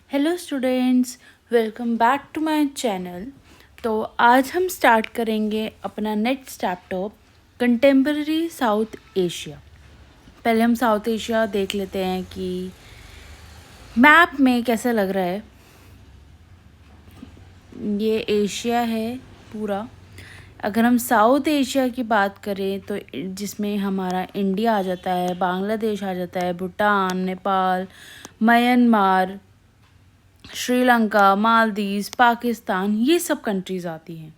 Hello students, welcome back to my channel. तो आज हम स्टार्ट करेंगे अपना next chapter contemporary South Asia. पहले हम साउथ एशिया देख लेते हैं कि मैप में कैसा लग रहा है। ये एशिया है पूरा। अगर हम साउथ एशिया की बात करें तो जिसमें हमारा इंडिया आ जाता है, बांग्लादेश आ जाता है, भूटान, नेपाल, म्यांमार, श्रीलंका, मालदीव्स, पाकिस्तान, ये सब कंट्रीज़ आती हैं।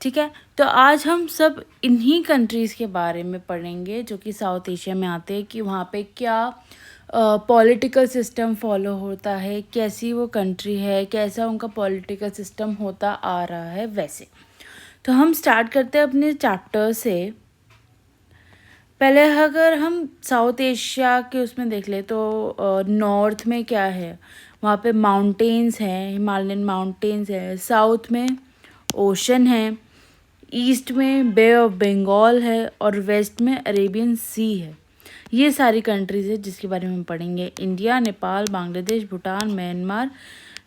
ठीक है, तो आज हम सब इन्हीं कंट्रीज़ के बारे में पढ़ेंगे जो कि साउथ एशिया में आते हैं, कि वहाँ पे क्या पॉलिटिकल सिस्टम फॉलो होता है, कैसी वो कंट्री है, कैसा उनका पॉलिटिकल सिस्टम होता आ रहा है वैसे। तो हम स्टार्ट करते हैं अपने चैप्टर से। पहले अगर हम साउथ एशिया के उसमें देख ले तो नॉर्थ में क्या है, वहाँ पे माउंटेन्स हैं, हिमालयन माउंटेन्स है। साउथ में ओशन है, ईस्ट में बे ऑफ बंगाल है और वेस्ट में अरेबियन सी है। ये सारी कंट्रीज़ है जिसके बारे में हम पढ़ेंगे। India, Nepal, Bangladesh, Bhutan, Myanmar,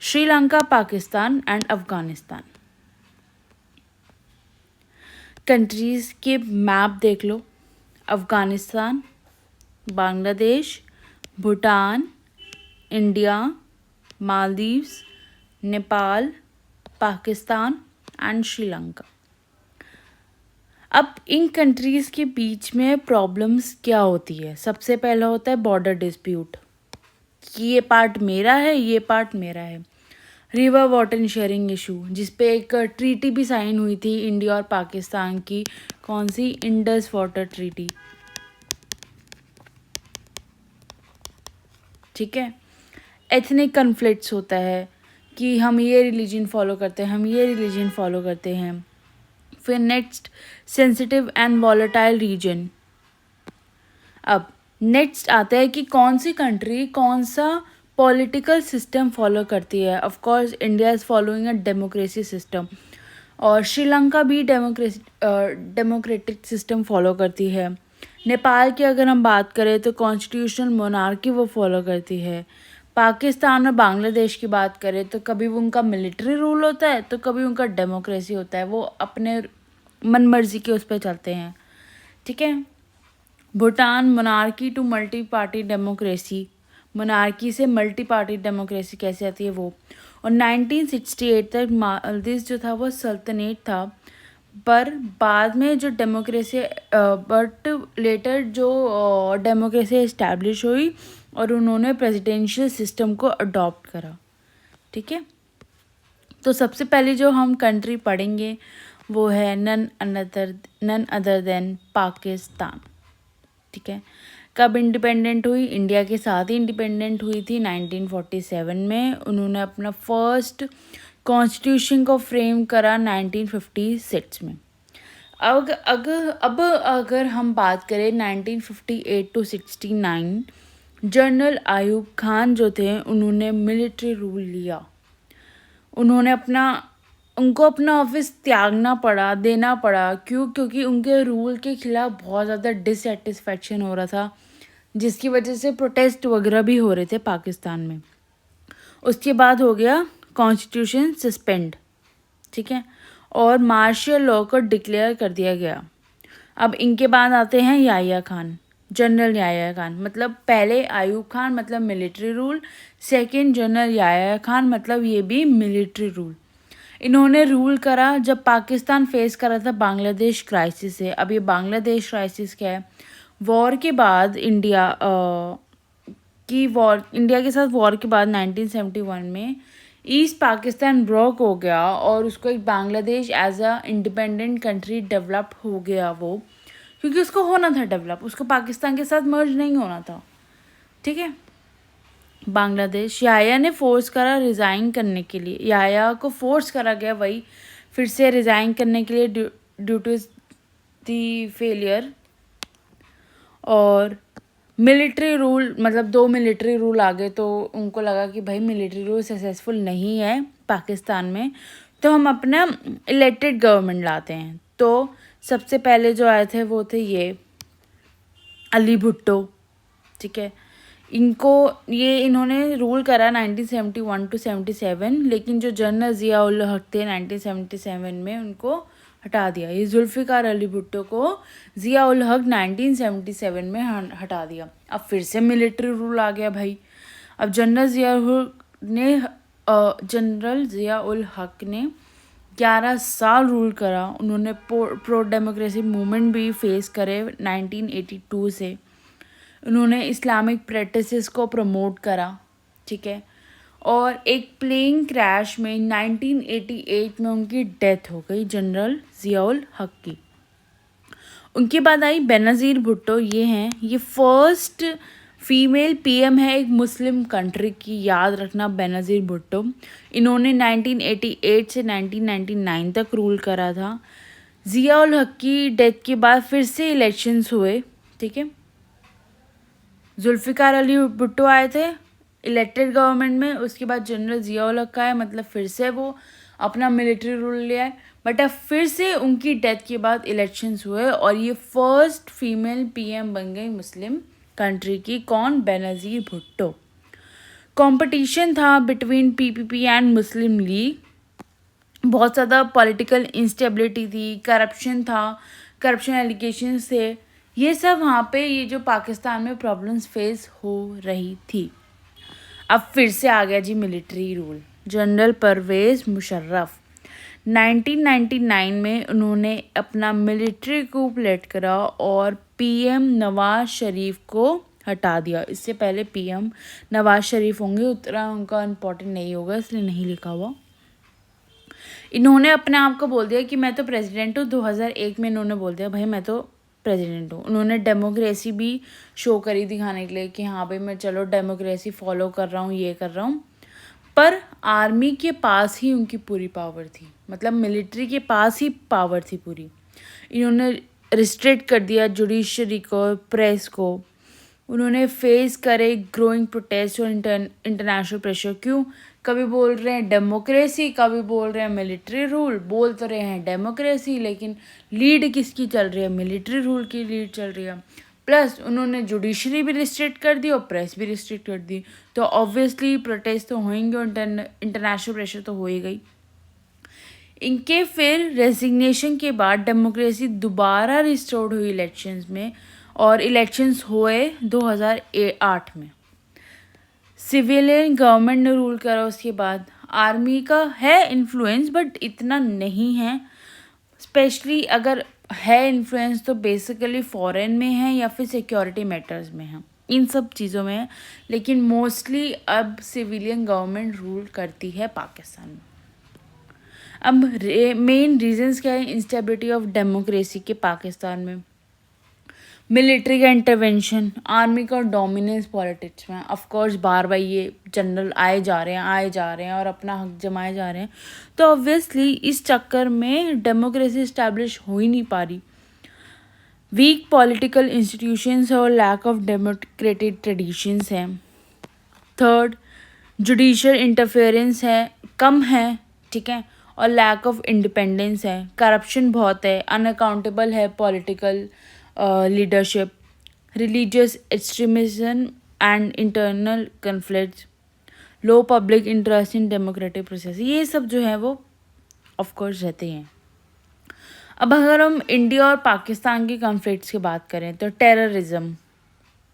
Sri Lanka, Pakistan and Afghanistan. Countries के मैप देख लो। Afghanistan, Bangladesh, Bhutan, India, Maldives, Nepal, Pakistan and Sri Lanka. अब इन कंट्रीज़ के बीच में प्रॉब्लम्स क्या होती है? सबसे पहला होता है बॉर्डर डिस्प्यूट, कि ये पार्ट मेरा है, ये पार्ट मेरा है। रिवर वाटर शेयरिंग इशू, जिस पे एक ट्रीटी भी साइन हुई थी इंडिया और पाकिस्तान की। कौन सी? Indus water treaty. ठीक है। एथनिक कन्फ्लिक्ट्स होता है कि हम ये रिलीजन फॉलो करते हैं, हम ये रिलीजन फॉलो करते हैं। फिर next, sensitive and volatile region. अब नेक्स्ट आता है कि कौन सी कंट्री कौन सा पॉलिटिकल सिस्टम फॉलो करती है। Of course India is following a democracy system, और श्रीलंका भी डेमोक्रेटिक सिस्टम फॉलो करती है। नेपाल की अगर हम बात करें तो कॉन्स्टिट्यूशनल मोनार्की वो फॉलो करती है। पाकिस्तान और बांग्लादेश की बात करें तो कभी वो उनका मिलिट्री रूल होता है तो कभी उनका डेमोक्रेसी होता है। वो अपने मन मर्जी के उस पर चलते हैं। ठीक है। Bhutan, monarchy to multi party democracy, monarchy से मल्टी पार्टी डेमोक्रेसी कैसे आती है वो। और 1968 तक मालदीव जो था वो सल्तनत था, पर बाद में जो डेमोक्रेसी बट लेटर जो डेमोक्रेसी इस्टेब्लिश हुई और उन्होंने प्रेसिडेंशियल सिस्टम को अडॉप्ट करा। ठीक है। तो सबसे पहले जो हम कंट्री पढ़ेंगे वो है नन अदर देन पाकिस्तान। ठीक है। कब इंडिपेंडेंट हुई? इंडिया के साथ ही इंडिपेंडेंट हुई थी 1947 में। उन्होंने अपना फर्स्ट कॉन्स्टिट्यूशन को फ्रेम करा 1956 में। अब अगर हम बात करें 1958 टू 69, जनरल आयूब खान जो थे उन्होंने मिलिट्री रूल लिया। उनको अपना ऑफिस त्यागना पड़ा, देना पड़ा। क्यों? क्योंकि उनके रूल के खिलाफ बहुत ज़्यादा डिससेटिस्फैक्शन हो रहा था, जिसकी वजह से प्रोटेस्ट वगैरह भी हो रहे थे पाकिस्तान में। उसके बाद हो गया कॉन्स्टिट्यूशन सस्पेंड। ठीक है। और मार्शल लॉ को डिक्लेयर कर दिया गया। अब इनके बाद आते हैं याह्या खान, जनरल याह्या खान। मतलब पहले आयूब खान मतलब military rule, second general Yahya Khan मतलब ये भी मिलिट्री रूल। इन्होंने रूल करा जब पाकिस्तान फेस कर रहा था बांग्लादेश क्राइसिस से। अब ये बांग्लादेश क्राइसिस क्या है? वॉर के बाद इंडिया के साथ वॉर के बाद 1971 में ईस्ट पाकिस्तान ब्रोक हो गया और उसको एक Bangladesh as a independent country develop हो गया वो, क्योंकि उसको होना था डेवलप, उसको पाकिस्तान के साथ मर्ज नहीं होना था। ठीक है। बांग्लादेश, याह्या ने फोर्स करा रिज़ाइन करने के लिए, याह्या को फोर्स करा गया वही फिर से रिज़ाइन करने के लिए ड्यू टू दी फेलियर। और मिलिट्री रूल, मतलब 2 मिलिट्री रूल आ गए, तो उनको लगा कि भाई मिलिट्री रूल सक्सेसफुल नहीं है पाकिस्तान में, तो हम अपना इलेक्टेड गवर्नमेंट लाते हैं। तो सबसे पहले जो आए थे वो थे ये अली भुट्टो। ठीक है। इनको ये इन्होंने रूल करा 1971 टू 77, लेकिन जो जनरल ज़िया उल हक थे 1977 में उनको हटा दिया। ये जुल्फ़िकार अली भुट्टो को ज़िया उल हक 1977 में हटा दिया। अब फिर से मिलिट्री रूल आ गया भाई। अब जनरल ज़िया उल हक ने 11 साल रूल करा। उन्होंने प्रो डेमोक्रेसी मूवमेंट भी फेस करे 1982 से। उन्होंने इस्लामिक प्रैक्टिसेस को प्रमोट करा, ठीक है। और एक प्लेन क्रैश में 1988 में उनकी डेथ हो गई, जनरल ज़िया उल हक की। उनके बाद आई बेनज़ीर भुट्टो। ये फर्स्ट फीमेल पीएम है एक मुस्लिम कंट्री की, याद रखना, बेनज़ीर भुट्टो। इन्होंने 1988 से 1999 तक रूल करा था। ज़िया उल हक की डेथ के बाद फिर से इलेक्शंस हुए, ठीक है। जुल्फ़िकार अली भुट्टो आए थे इलेक्टेड गवर्नमेंट में, उसके बाद जनरल ज़िया उल हक आए, मतलब फिर से वो अपना मिलिट्री रूल ले आए। बट अब फिर से उनकी डेथ के बाद इलेक्शंस हुए और ये फर्स्ट फीमेल पीएम बन गई मुस्लिम कंट्री की। कौन? बेनज़ीर भुट्टो। कंपटीशन था between PPP and Muslim league. बहुत ज़्यादा पॉलिटिकल इंस्टेबिलिटी थी, करप्शन था, करप्शन एलिगेशंस थे, ये सब वहाँ पे ये जो पाकिस्तान में प्रॉब्लम्स फेस हो रही थी। अब फिर से आ गया जी military rule. General Pervez Musharraf 1999 में उन्होंने अपना मिलिट्री कूप लेट करा और पीएम नवाज शरीफ को हटा दिया। इससे पहले पीएम नवाज शरीफ होंगे, उतना उनका इम्पोर्टेंट नहीं होगा इसलिए नहीं लिखा हुआ। इन्होंने अपने आप को बोल दिया कि मैं तो प्रेसिडेंट हूँ। 2001 में इन्होंने बोल दिया भाई मैं तो प्रेसिडेंट हूँ। उन्होंने डेमोक्रेसी भी शो करी दिखाने के लिए कि हाँ भाई मैं चलो डेमोक्रेसी फॉलो कर रहा हूँ, ये कर रहा हूँ। पर आर्मी के पास ही उनकी पूरी पावर थी, मतलब मिलिट्री के पास ही पावर थी पूरी। इन्होंने रिस्ट्रिक्ट कर दिया जुडिशरी को, प्रेस को। उन्होंने फेस करे ग्रोइंग प्रोटेस्ट और इंटरनेशनल प्रेशर। क्यों? कभी बोल रहे हैं डेमोक्रेसी, कभी बोल रहे हैं मिलिट्री रूल। बोल तो रहे हैं डेमोक्रेसी, लेकिन लीड किसकी चल रही है? मिलिट्री रूल की लीड चल रही है। प्लस उन्होंने जुडिशरी भी रिस्ट्रिक्ट कर दी और प्रेस भी रिस्ट्रिक्ट कर दी, तो ऑब्वियसली प्रोटेस्ट तो होंगे और इंटरनेशनल प्रेशर तो हो ही गई। इनके फिर रेजिग्नेशन के बाद डेमोक्रेसी दोबारा रिस्टोर्ड हुई इलेक्शंस में, और इलेक्शंस हुए 2008 में। सिविलियन गवर्नमेंट ने रूल करा। उसके बाद आर्मी का है इन्फ्लुएंस बट इतना नहीं है, स्पेशली अगर है इन्फ्लुएंस तो बेसिकली फॉरेन में है या फिर सिक्योरिटी मैटर्स में है, इन सब चीज़ों में है। लेकिन मोस्टली अब सिविलियन गवर्नमेंट रूल करती है पाकिस्तान में। अब मेन रीजंस क्या है इंस्टेबिलिटी ऑफ डेमोक्रेसी के पाकिस्तान में? मिलिट्री का इंटरवेंशन, आर्मी का डोमिनेंस पॉलिटिक्स में। ऑफ कोर्स बार बार ये जनरल आए जा रहे हैं और अपना हक जमाए जा रहे हैं, तो ऑब्वियसली इस चक्कर में डेमोक्रेसी इस्टेब्लिश हो ही नहीं पा रही। वीक पॉलिटिकल इंस्टीट्यूशंस और लैक ऑफ डेमोक्रेटिक ट्रेडिशंस हैं। थर्ड, जुडिशियल इंटरफेरेंस है, कम है, ठीक है, और लैक ऑफ इंडिपेंडेंस है। करप्शन बहुत है, अनअकाउंटेबल है political leadership, religious extremism and internal conflicts, low public interest in democratic process, ये सब जो है वो ऑफ कोर्स रहते हैं। अब अगर हम इंडिया और पाकिस्तान की कॉन्फ्लिक्ट्स की बात करें तो टेररिज्म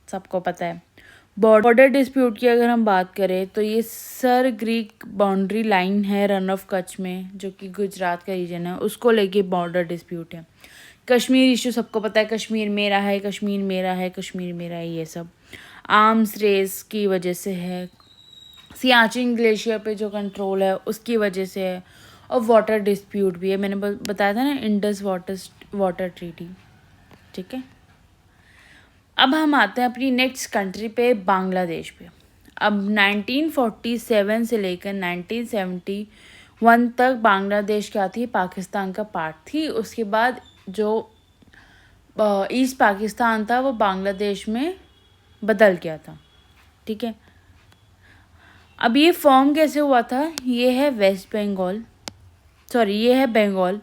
सबको पता है। बॉर्डर डिस्प्यूट की अगर हम बात करें तो ये सर ग्रीक बाउंड्री लाइन है रन ऑफ कच्छ में, जो कि गुजरात का रीजन है, उसको लेके बॉर्डर डिस्प्यूट है। कश्मीर इशू सबको पता है, कश्मीर मेरा है, कश्मीर मेरा है, कश्मीर मेरा है, ये सब आर्म्स रेस की वजह से है। सियाचिन ग्लेशियर पे जो कंट्रोल है उसकी वजह से है। और वाटर डिस्प्यूट भी है, मैंने बताया था ना, इंडस वाटर ट्रीटी, ठीक है। अब हम आते हैं अपनी नेक्स्ट कंट्री पे, बांग्लादेश पे। अब 1947 से लेकर 1971 तक बांग्लादेश क्या थी? पाकिस्तान का पार्ट थी। उसके बाद जो ईस्ट पाकिस्तान था वो बांग्लादेश में बदल गया था, ठीक है। अब ये फॉर्म कैसे हुआ था? ये है वेस्ट बंगाल, सॉरी ये है बंगाल।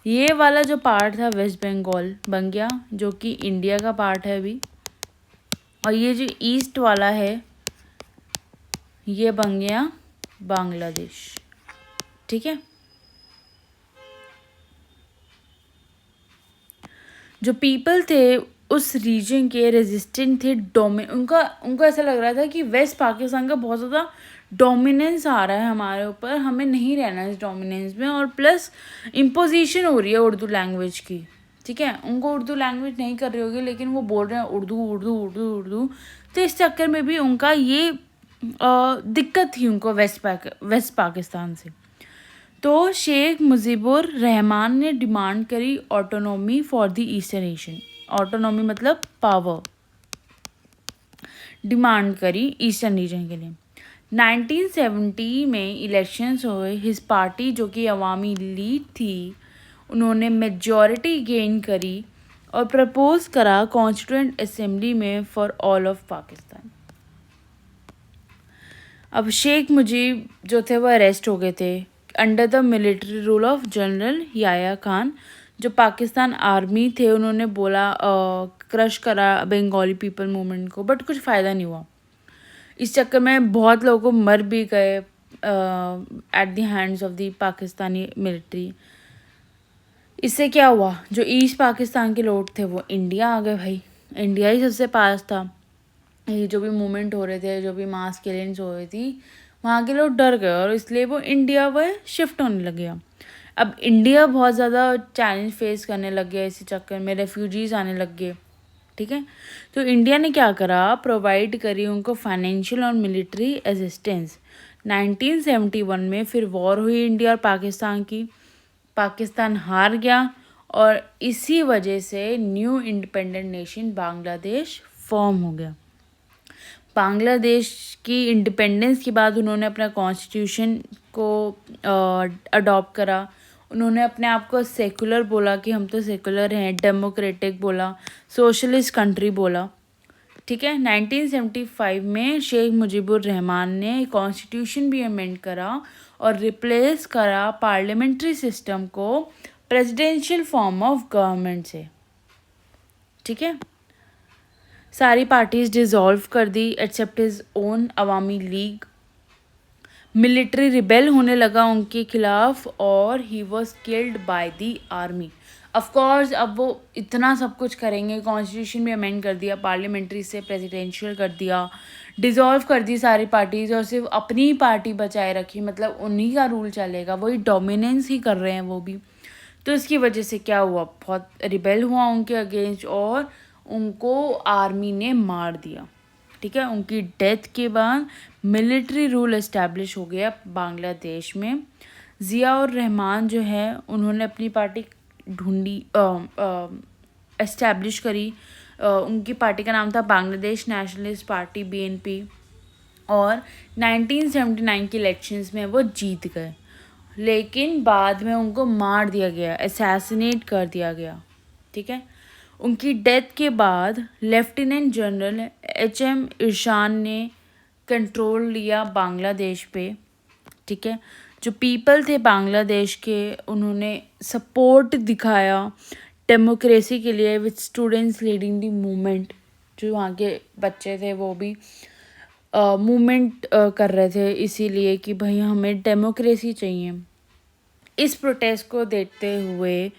ये वाला जो पार्ट था वेस्ट बंगाल बन गया, जो कि इंडिया का पार्ट है अभी। और ये जो ईस्ट वाला है ये बन गया बांग्लादेश। ठीक है, जो पीपल थे उस रीजन के रेजिस्टेंट थे, उनका उनको ऐसा लग रहा था कि वेस्ट पाकिस्तान का बहुत ज़्यादा डोमिनेंस आ रहा है हमारे ऊपर, हमें नहीं रहना इस डोमिनेंस में, और प्लस इम्पोजिशन हो रही है उर्दू लैंग्वेज की। ठीक है, उनको उर्दू लैंग्वेज नहीं कर रही होगी लेकिन वो बोल रहे हैं उर्दू उर्दू उर्दू उर्दू। तो इस चक्कर में भी उनका ये दिक्कत थी उनको वेस्ट पाकिस्तान से। तो शेख मुजीबुर रहमान ने डिमांड करी autonomy for the eastern Asian. Autonomy मतलब पावर, डिमांड करी ईस्टर्न रीजन के लिए। 1970 में इलेक्शंस हुए। हिज पार्टी जो कि अवामी लीग थी उन्होंने मेजॉरिटी गेन करी और प्रपोज करा कॉन्स्टिट्यूएंट असेंबली में फॉर ऑल ऑफ पाकिस्तान। अब शेख मुजीब जो थे वो अरेस्ट हो गए थे under the military rule of General Yahya Khan. जो पाकिस्तान आर्मी थे उन्होंने बोला क्रश करा बंगाली पीपल मूवमेंट को, बट कुछ फ़ायदा नहीं हुआ। इस चक्कर में बहुत लोगों को मर भी गए at the hands of the Pakistani military. इससे क्या हुआ, जो ईस्ट पाकिस्तान के लोग थे वो इंडिया आ गए। भाई इंडिया ही सबसे पास था। ये जो भी मूवमेंट हो रहे थे, जो भी मास किलिंग्स हो रही थी, वहाँ के लोग डर गए और इसलिए वो इंडिया वह शिफ्ट होने लगे। अब इंडिया बहुत ज़्यादा चैलेंज फेस करने लग गया, इसी चक्कर में रेफ्यूजीज़ आने लग गए। ठीक है, तो इंडिया ने क्या करा, प्रोवाइड करी उनको फाइनेंशियल और मिलिट्री असिस्टेंस। 1971 में फिर वॉर हुई इंडिया और पाकिस्तान की। पाकिस्तान हार गया और इसी वजह से new independent nation Bangladesh form हो गया। बांग्लादेश की इंडिपेंडेंस के बाद उन्होंने अपना कॉन्स्टिट्यूशन को अडॉप्ट करा। उन्होंने अपने आप को सेकुलर बोला कि हम तो सेकुलर हैं, डेमोक्रेटिक बोला, सोशलिस्ट कंट्री बोला। ठीक है, 1975 में शेख मुजीबुर रहमान ने कॉन्स्टिट्यूशन भी अमेंड करा और रिप्लेस करा पार्लियामेंट्री सिस्टम को प्रेसिडेंशियल फॉर्म ऑफ गवर्नमेंट से। ठीक है, सारी पार्टीज डिसॉल्व कर दी एक्सेप्ट हिज ओन अवामी लीग। मिलिट्री रिबेल होने लगा उनके खिलाफ और he was killed by the army. Of course अब वो इतना सब कुछ करेंगे, कॉन्स्टिट्यूशन भी अमेंड कर दिया, पार्लियामेंट्री से प्रेसिडेंशियल कर दिया, डिसॉल्व कर दी सारी पार्टीज और सिर्फ अपनी ही पार्टी बचाए रखी, मतलब उन्हीं का रूल चलेगा, वही डोमिनेंस ही कर रहे हैं वो भी। तो इसकी वजह से क्या हुआ, बहुत रिबेल हुआ उनके अगेंस्ट और उनको आर्मी ने मार दिया। ठीक है, उनकी डेथ के बाद मिलिट्री रूल इस्टेब्लिश हो गया बांग्लादेश में। ज़िया और रहमान जो है उन्होंने अपनी पार्टी ढूंढी, इस्टेब्लिश करी। उनकी पार्टी का नाम था बांग्लादेश नेशनलिस्ट पार्टी BNP और 1979 के इलेक्शंस में वो जीत गए, लेकिन बाद में उनको मार दिया गया, असैसिनेट कर दिया गया। ठीक है, उनकी डेथ के बाद लेफ्टिनेंट जनरल HM इरशान ने कंट्रोल लिया बांग्लादेश पे। ठीक है, जो पीपल थे बांग्लादेश के उन्होंने सपोर्ट दिखाया डेमोक्रेसी के लिए with students leading the movement. जो वहाँ के बच्चे थे वो भी मूवमेंट कर रहे थे इसीलिए कि भाई हमें डेमोक्रेसी चाहिए। इस प्रोटेस्ट को देखते हुए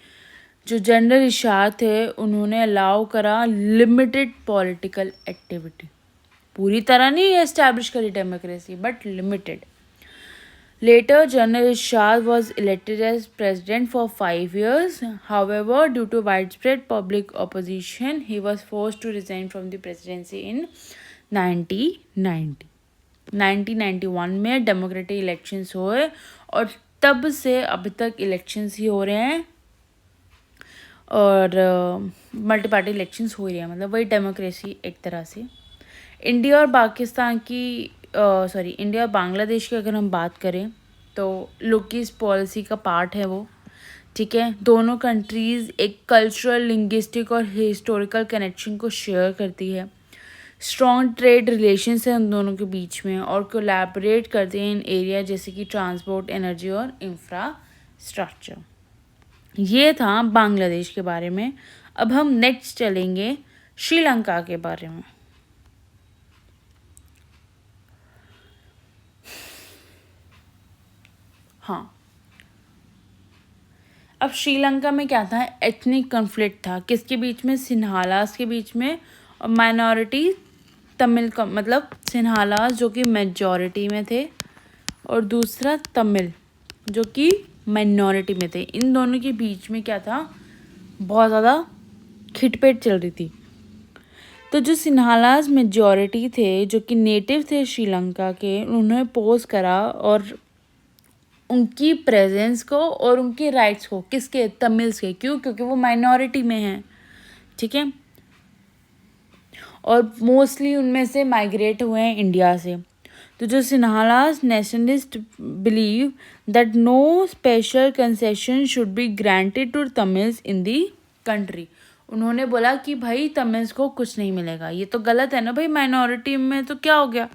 जो जनरल इरशाद थे उन्होंने अलाउ करा लिमिटेड पॉलिटिकल एक्टिविटी। पूरी तरह नहीं एस्टैब्लिश करी democracy but limited. Later, General Irshad was elected as president for 5 years. However, due to widespread public opposition, he was forced to resign from the presidency in 1990. 1991 में democratic elections हुए और तब से अभी तक इलेक्शंस ही हो रहे हैं और मल्टी पार्टी इलेक्शंस हो रही है, मतलब वही डेमोक्रेसी एक तरह से। इंडिया और पाकिस्तान की इंडिया और बांग्लादेश की अगर हम बात करें तो लुकीज पॉलिसी का पार्ट है वो। ठीक है, दोनों कंट्रीज़ एक कल्चरल, लिंग्विस्टिक और हिस्टोरिकल कनेक्शन को शेयर करती है। स्ट्रॉन्ग ट्रेड रिलेशंस हैं उन दोनों के बीच में और कोलैबोरेट करते हैं इन एरिया जैसे कि ट्रांसपोर्ट, एनर्जी और इंफ्रास्ट्रक्चर। ये था बांग्लादेश के बारे में। अब हम नेक्स्ट चलेंगे श्रीलंका के बारे में। हाँ, अब श्रीलंका में क्या था, एथनिक कॉन्फ्लिक्ट था, किसके बीच में, सिन्हालास के बीच में, और माइनॉरिटी तमिल का, मतलब सिन्हालास जो कि मेजॉरिटी में थे और दूसरा तमिल जो कि माइनॉरिटी में थे। इन दोनों के बीच में क्या था, बहुत ज़्यादा खिटपिट चल रही थी। तो जो सिन्हालास मेजॉरिटी थे, जो कि नेटिव थे श्रीलंका के, उन्होंने पोज करा और उनकी प्रेजेंस को और उनके राइट्स को, किसके, तमिल्स के, क्यों, क्योंकि वो माइनॉरिटी में हैं, ठीक है, और मोस्टली उनमें से माइग्रेट हुए हैं इंडिया से। तो जो Sinhalas nationalist believe that no special concession should be granted to Tamils in the country. उन्होंने बोला कि भाई तमिल्स को कुछ नहीं मिलेगा, ये तो गलत है ना भाई, माइनॉरिटी में तो क्या हो गया।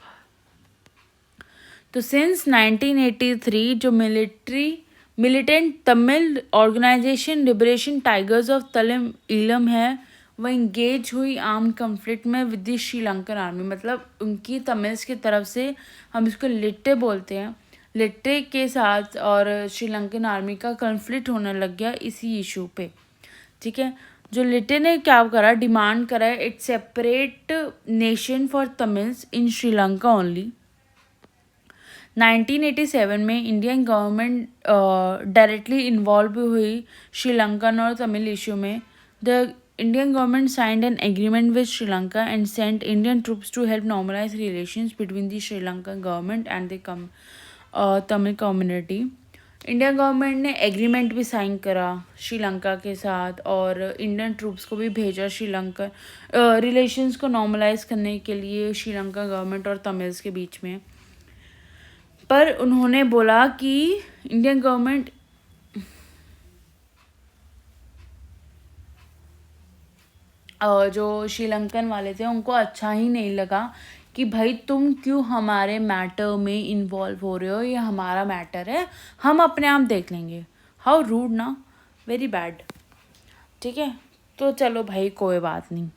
तो सिंस 1983 जो militant Tamil organisation Liberation Tigers of Tamil Eelam है, वह इंगेज हुई आर्म कॉन्फ्लिक्ट में विद द श्रीलंकन आर्मी। मतलब उनकी तमिल्स की तरफ से, हम इसको लिट्टे बोलते हैं, लिट्टे के साथ और श्रीलंकन आर्मी का कॉन्फ्लिक्ट होने लग गया इसी इशू पे, ठीक है। जो लिट्टे ने क्या करा, डिमांड करा it separate nation for Tamils in Sri Lanka only. 1987 में इंडियन गवर्नमेंट डायरेक्टली इन्वॉल्व हुई श्रीलंकन और तमिल इशू में। The Indian government signed an agreement with Sri Lanka and sent Indian troops to help normalize relations between the Sri Lankan government and the Tamil community. Indian government ने agreement भी sign करा श्रीलंका के साथ और Indian troops को भी भेजा Sri Lanka relations को नॉर्मलाइज करने के लिए श्रीलंका गवर्नमेंट और तमिल्स के बीच में। पर उन्होंने बोला कि इंडियन गवर्नमेंट जो श्रीलंकन वाले थे उनको अच्छा ही नहीं लगा कि भाई तुम क्यों हमारे मैटर में इन्वॉल्व हो रहे हो, ये हमारा मैटर है, हम अपने आप देख लेंगे। हाउ रूड ना, वेरी बैड, ठीक है। तो चलो भाई कोई बात नहीं।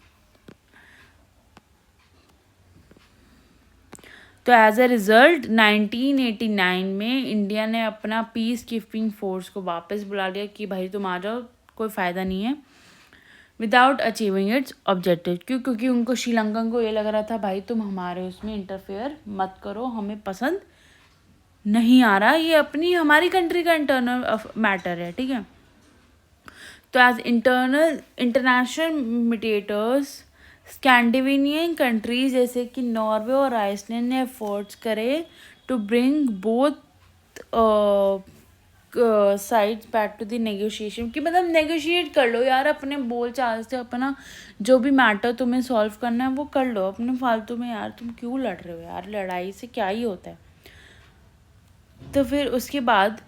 तो एज अ रिजल्ट 1989 में इंडिया ने अपना पीस कीपिंग फोर्स को वापस बुला लिया कि भाई तुम आ जाओ, कोई फ़ायदा नहीं है, विदाउट अचीविंग इट्स ऑब्जेक्टिव। क्यों, क्योंकि उनको श्रीलंकन को ये लग रहा था भाई तुम हमारे उसमें इंटरफेयर मत करो, हमें पसंद नहीं आ रहा, ये अपनी हमारी कंट्री का इंटरनल मैटर है, ठीक है। तो as international mediators Scandinavian countries जैसे कि नॉर्वे और आइसलैंड ने एफर्ट्स करे to bring both sides back to the negotiation, कि मतलब नेगोशिएट कर लो यार, अपने बोल चाल से अपना जो भी मैटर तुम्हें सॉल्व करना है वो कर लो, अपने फालतू में यार तुम क्यों लड़ रहे हो यार, लड़ाई से क्या ही होता है। तो फिर उसके बाद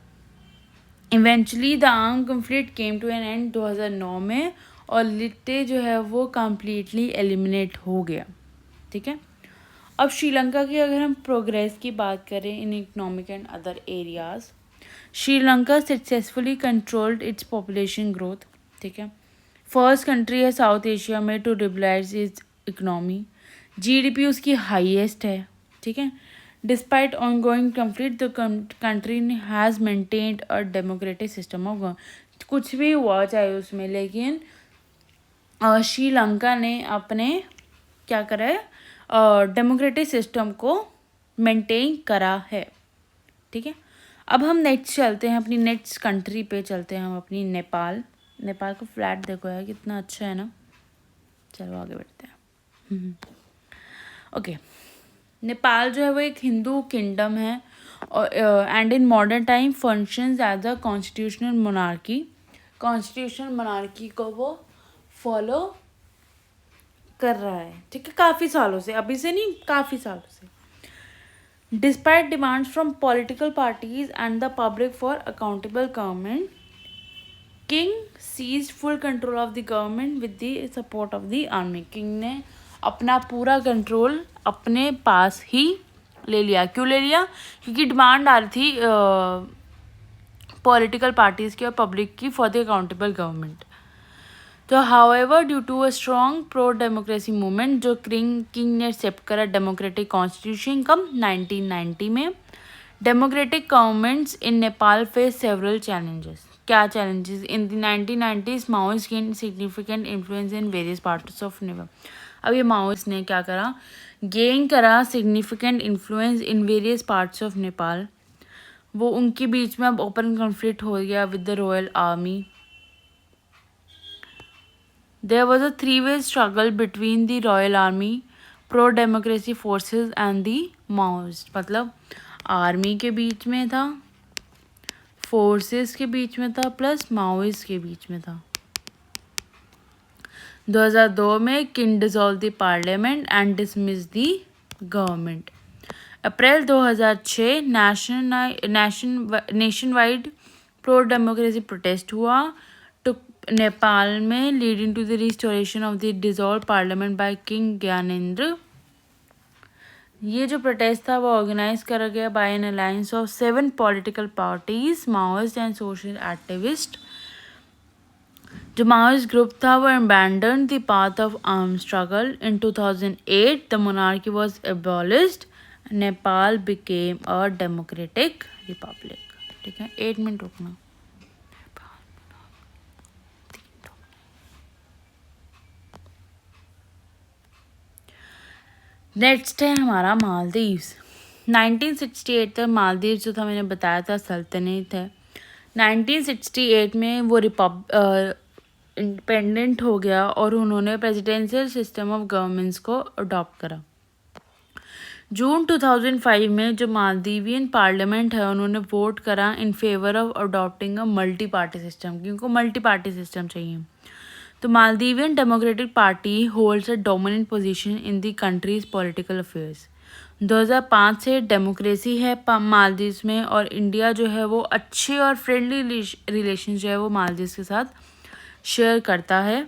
eventually the arm conflict came to an end 2009 में, और लिट्टे जो है वो कम्प्लीटली एलिमिनेट हो गया, ठीक है। अब श्रीलंका की अगर हम प्रोग्रेस की बात करें in economic and other areas, Sri Lanka successfully controlled its population growth, ठीक है। फर्स्ट कंट्री है साउथ एशिया में to liberalise its economy, GDP उसकी हाईएस्ट है, ठीक है। Despite ongoing conflict the country has maintained a democratic system of government. कुछ भी हुआ चाहे उसमें, लेकिन श्रीलंका ने अपने क्या करा है, डेमोक्रेटिक सिस्टम को मेंटेन करा है, ठीक है। अब हम नेक्स्ट चलते हैं, अपनी नेक्स्ट कंट्री पे चलते हैं हम, अपनी नेपाल। नेपाल का फ्लैट देखो यार कितना अच्छा है ना, चलो आगे बढ़ते हैं। ओके, नेपाल जो है वो एक हिंदू किंगडम है और and in modern time functions as a constitutional monarchy. Constitutional monarchy को वो फॉलो कर रहा है, ठीक है, काफ़ी सालों से, अभी से नहीं, काफ़ी सालों से। Despite demands from political parties and the public for accountable government, King seized full control of the government with the support of the army. King ने अपना पूरा कंट्रोल अपने पास ही ले लिया। क्यों ले लिया? क्योंकि डिमांड आ रही थी पॉलिटिकल पार्टीज़ की और पब्लिक की फॉर द अकाउंटेबल गवर्नमेंट। तो however due to a strong pro democracy movement, जो किंग ने एक्सेप्ट करा डेमोक्रेटिक कॉन्स्टिट्यूशन कब 1990 में, democratic governments in Nepal face several challenges. क्या challenges? In the 1990s Maoist gain significant influence in various parts of Nepal. अब ये Maoist ने क्या करा? गेन करा significant influence in various parts of Nepal. वो उनके बीच में अब ओपन कॉन्फ्लिक्ट हो गया with the royal army. There was a 3-way struggle between the royal army, pro democracy forces and the Maoist. मतलब आर्मी के बीच में था, फोर्सेस के बीच में था, प्लस माओइस्ट के बीच में था. 2002 में king dissolve the parliament and dismiss the government. April 2006 nationwide pro democracy protest हुआ टू नेपाल में, leading to the restoration of the dissolve parliament by king Gyanendra. ये जो प्रोटेस्ट था वो ऑर्गेनाइज करा गया by an alliance of 7 political parties, Maoist and social activist. जो Maoist group था वो abandon the path of arm struggle. In 2008 the monarchy was abolished. Nepal became a democratic Republic. ठीक है, 8 मिनट रुकना. नेक्स्ट है हमारा मालदीव्स. 1968 तक मालदीव्स जो था मैंने बताया था सल्तनत है. 1968 में वो इंडिपेंडेंट हो गया और उन्होंने प्रेसिडेंशियल सिस्टम ऑफ गवर्नमेंट्स को अडॉप्ट करा. जून 2005 में जो मालदीवियन पार्लियामेंट है उन्होंने वोट करा in favour of adopting a multi party system, क्योंकि उनको मल्टी पार्टी सिस्टम चाहिए. तो Maldivian democratic party holds a dominant position in the countries political affairs. 2005 से डेमोक्रेसी है मालदीव्स में, और इंडिया जो है वो अच्छे और फ्रेंडली रिलेशन जो है वो मालदीव्स के साथ शेयर करता है.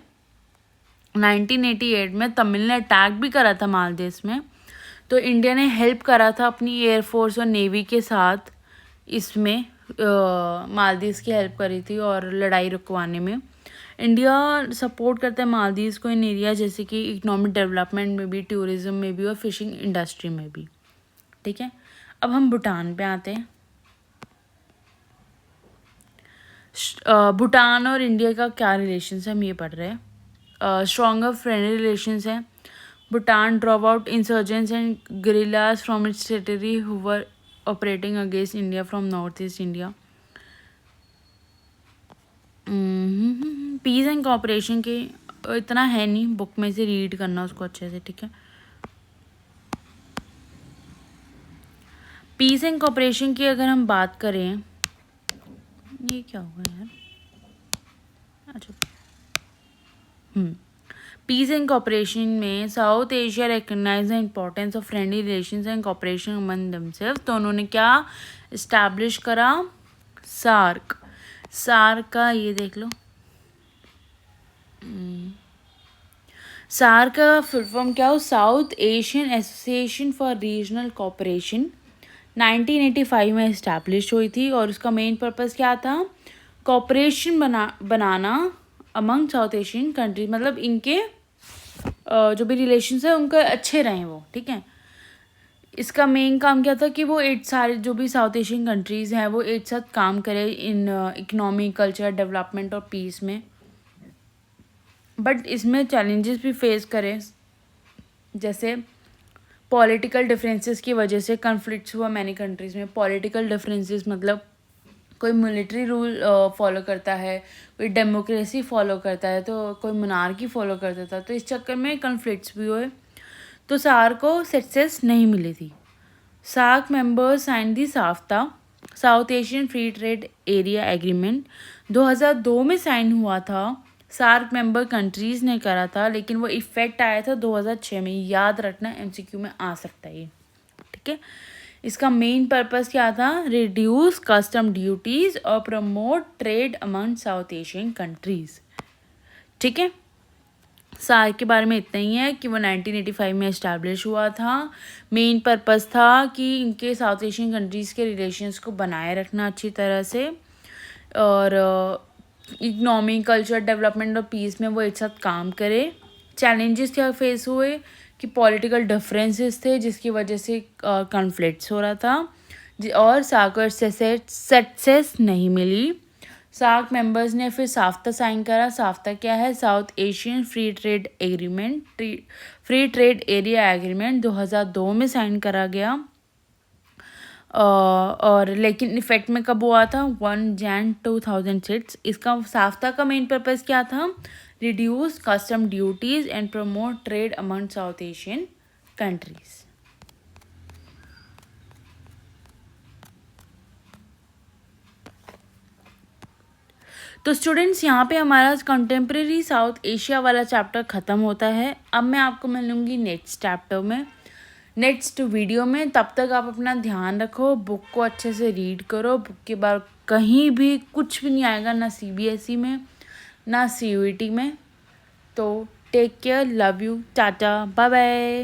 1988 में तमिल ने अटैक भी करा था मालदीव्स में, तो इंडिया ने हेल्प करा था अपनी एयरफोर्स और नेवी के साथ. इसमें मालदीव्स की हेल्प करी थी और लड़ाई रुकवाने में. इंडिया सपोर्ट करता है मालदीव्स को इन एरिया जैसे कि इकोनॉमिक डेवलपमेंट में भी, टूरिज्म में भी और फिशिंग इंडस्ट्री में भी. ठीक है, अब हम भूटान पे आते हैं. भूटान और इंडिया का क्या रिलेशंस है हम ये पढ़ रहे हैं. स्ट्रॉन्गर फ्रेंडली रिलेशंस हैं. Bhutan drop out insurgents and guerrillas from its territory who were operating against India from north east India. Peace and cooperation के इतना है नहीं, बुक में से रीड करना उसको अच्छे से. ठीक है, पीस एंड कॉपरेशन की अगर हम बात करें, ये क्या हुआ यार. अच्छा, पीस एंड कॉपरेशन में South Asia recognise the importance of friendly relations and cooperation among themselves. तो उन्होंने क्या इस्टेब्लिश करा? सार्क. सार्क का ये देख लो. सार्क का फुल फॉर्म क्या हो? South Asian association for regional cooperation. 1985 में इस्टेब्लिश हुई थी और उसका मेन पर्पस क्या था? कोऑपरेशन बनाना अमंग साउथ एशियन कंट्री. मतलब इनके जो भी रिलेशंस है उनके अच्छे रहें वो. ठीक है, इसका मेन काम क्या था कि वो 8 सारे जो भी साउथ एशियन कंट्रीज़ हैं वो एक साथ काम करें इन इकोनॉमी, कल्चर, डेवलपमेंट और पीस में. बट इसमें चैलेंजेस भी फेस करें, जैसे पॉलिटिकल डिफरेंसेस की वजह से कन्फ्लिक्ट्स हुआ मैनी कंट्रीज़ में. पॉलिटिकल डिफरेंसेस मतलब कोई मिलिट्री रूल फॉलो करता है, कोई डेमोक्रेसी फॉलो करता है, तो कोई मोनार्की फॉलो करता था. तो इस चक्कर में कन्फ्लिक्ट्स भी हुए, तो सार्क को सक्सेस नहीं मिली थी. SAARC members sign the SAFTA, South Asian free trade area agreement. 2002 में साइन हुआ था. सार्क मेंबर कंट्रीज़ ने करा था, लेकिन वो इफ़ेक्ट आया था 2006 में. याद रखना, MCQ में आ सकता है ये. ठीक है, इसका मेन पर्पस क्या था? रिड्यूस कस्टम ड्यूटीज़ और promote trade among south Asian countries. ठीक है, सार्क के बारे में इतना ही है कि वो 1985 में इस्टेब्लिश हुआ था. मेन पर्पस था कि इनके साउथ एशियन कंट्रीज़ के रिलेशंस को बनाए रखना अच्छी तरह से, और इकनॉमी, कल्चर, डेवलपमेंट और पीस में वो एक साथ काम करे. चैलेंजेस क्या फेस हुए कि पॉलिटिकल डिफरेंसेस थे जिसकी वजह से कॉन्फ्लिक्ट्स हो रहा था. और सार्क को सक्सेस नहीं मिली। सार्क मेंबर्स ने फिर साफ्ता साइन करा। साफ्ता क्या है? South Asian free trade agreement, free trade area agreement 2002 में साइन करा गया। और लेकिन इफेक्ट में कब हुआ था? 1 Jan 2006। इसका साफ्ता का मेन पर्पस क्या था? Reduce custom duties and promote trade among south Asian countries. तो स्टूडेंट्स, यहाँ पे हमारा कंटेम्प्रेरी साउथ एशिया वाला चैप्टर ख़त्म होता है। अब मैं आपको मिलूँगी नेक्स्ट चैप्टर में, नेक्स्ट वीडियो में। तब तक आप अपना ध्यान रखो, बुक को अच्छे से रीड करो। बुक के बाद कहीं भी कुछ भी नहीं आएगा, ना CBSE में ना CUET में। तो take care, love you, tata, bye bye.